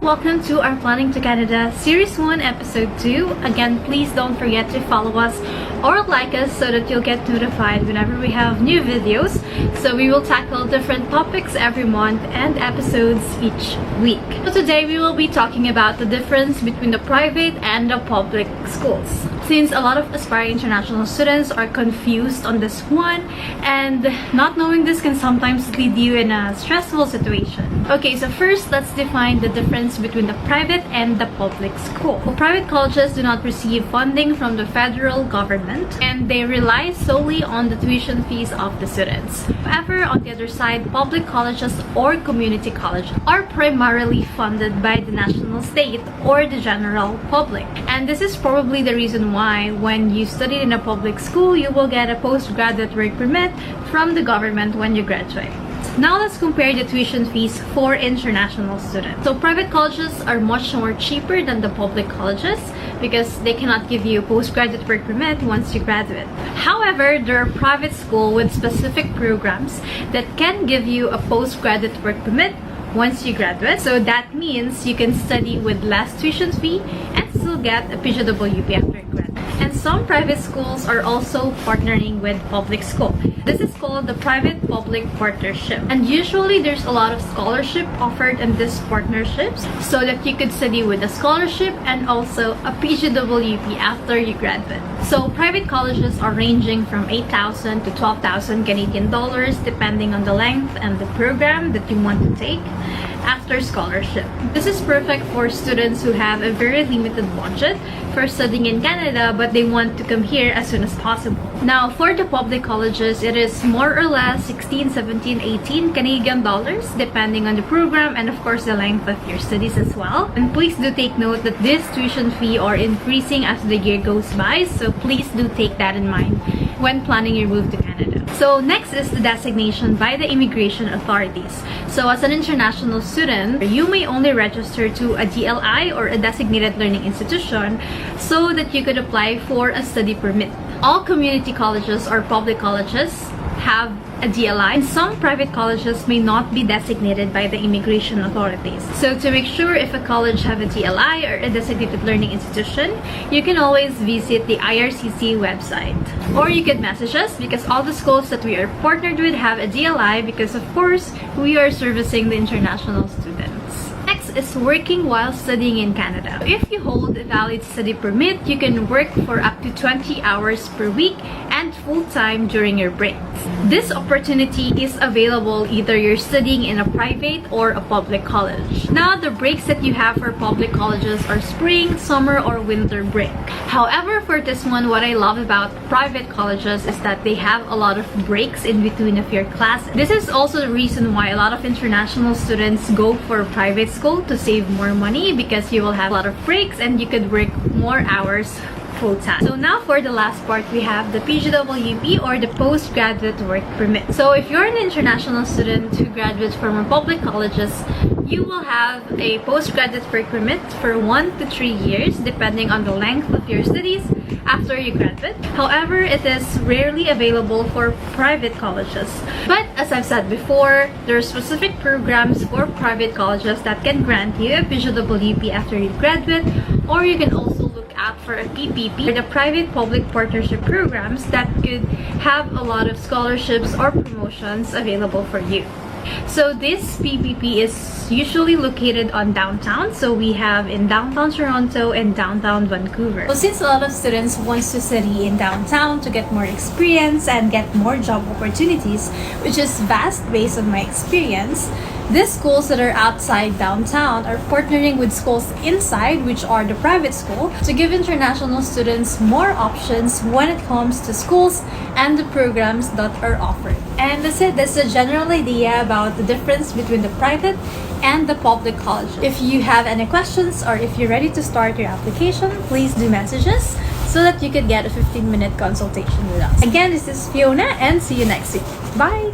Welcome to our Planning to Canada Series 1 Episode 2. Again, please don't forget to follow us or like us so that you'll get notified whenever we have new videos. So we will tackle different topics every month and episodes each week. So today we will be talking about the difference between the private and the public schools. Since a lot of aspiring international students are confused on this one, and not knowing this can sometimes lead you in a stressful situation. Okay, so first let's define the difference between the private and the public school. Private colleges do not receive funding from the federal government and they rely solely on the tuition fees of the students. However, on the other side, public colleges or community colleges are primarily funded by the national state or the general public. And this is probably the reason why when you study in a public school, you will get a postgraduate work permit from the government when you graduate. Now let's compare the tuition fees for international students. So private colleges are much more cheaper than the public colleges because they cannot give you a postgraduate work permit once you graduate. However, there are private schools with specific programs that can give you a postgraduate work permit once you graduate. So that means you can study with less tuition fee and still get a PGWP after you graduate. And some private schools are also partnering with public school. This is called the private-public partnership. And usually there's a lot of scholarship offered in these partnerships so that you could study with a scholarship and also a PGWP after you graduate. So private colleges are ranging from 8,000 to 12,000 Canadian dollars depending on the length and the program that you want to take after scholarship. This is perfect for students who have a very limited budget for studying in Canada but they want to come here as soon as possible. Now for the public colleges, it is more or less 16, 17, 18 Canadian dollars depending on the program and of course the length of your studies as well. And please do take note that this tuition fee are increasing as the year goes by, so please do take that in mind when planning your move to Canada. So next is the designation by the immigration authorities. So as an international student, you may only register to a DLI or a designated learning institution so that you could apply for a study permit. All community colleges or public colleges have a DLI, and some private colleges may not be designated by the immigration authorities. So to make sure if a college have a DLI or a designated learning institution, you can always visit the IRCC website. Or you could message us because all the schools that we are partnered with have a DLI because of course we are servicing the international students. Next is working while studying in Canada. If you hold a valid study permit, you can work for up to 20 hours per week and full-time during your breaks. This opportunity is available either you're studying in a private or a public college. Now, the breaks that you have for public colleges are spring, summer, or winter break. However, for this one, what I love about private colleges is that they have a lot of breaks in between of your classes. This is also the reason why a lot of international students go for private school to save more money because you will have a lot of breaks and you could work more hours full-time. So now for the last part, we have the PGWP or the postgraduate work permit. So if you're an international student who graduates from public colleges, you will have a postgraduate work permit for 1 to 3 years depending on the length of your studies after you graduate. However, it is rarely available for private colleges. But as I've said before, there are specific programs for private colleges that can grant you a PGWP after you graduate, or you can also look out for a PPP, or the private-public partnership programs that could have a lot of scholarships or promotions available for you. So this PPP is usually located on downtown. So we have in downtown Toronto and downtown Vancouver. So since a lot of students wants to study in downtown to get more experience and get more job opportunities, which is vast based on my experience, these schools that are outside downtown are partnering with schools inside, which are the private school, to give international students more options when it comes to schools and the programs that are offered. And that's it. That's the general idea about the difference between the private and the public college. If you have any questions or if you're ready to start your application, please do message us so that you could get a 15-minute consultation with us. Again, this is Fiona and see you next week. Bye!